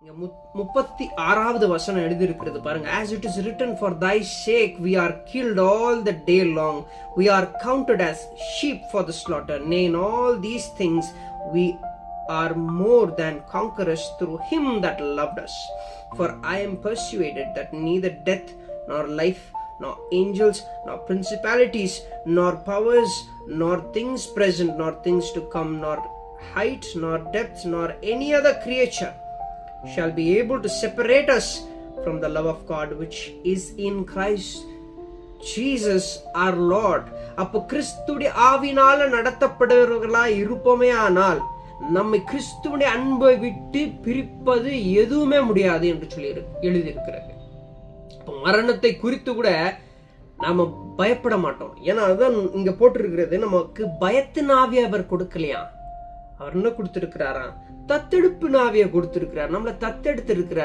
36வது வசனம் எழுதி இருக்கிறது பாருங்க. As it is written, for thy sake we are killed all the day long, we are counted as sheep for the slaughter. Nay, in all these things we are more than conquerors through him that loved us. For I am persuaded that neither death nor life, nor angels, nor principalities, nor powers, nor things present, nor things to come, nor height, nor depth, nor any other creature shall be able to separate us from the love of God which is in Christ Jesus our Lord. அப்போ கிறிஸ்துடைய ஆவினால நடத்தப்படுகிறவர்களா இருப்போமே ஆனால் நம்மை கிறிஸ்துவுடைய அன்பை விட்டு பிரிப்பது எதுவுமே முடியாது என்று சொல்லி எழுதியிருக்கிறது. மரணத்தை குறித்து கூட நாம பயப்பட மாட்டோம். ஏன்னா அதுதான் இங்க போட்டிருக்கிறது, நமக்கு பயத்தின் ஆவியை அவர் கொடுக்கலையா, அவர் என்ன கொடுத்திருக்கிறாரா, தத்தெடுப்பு ஆவியை கொடுத்திருக்கிறார். நம்மளை தத்தெடுத்து இருக்கிறார்.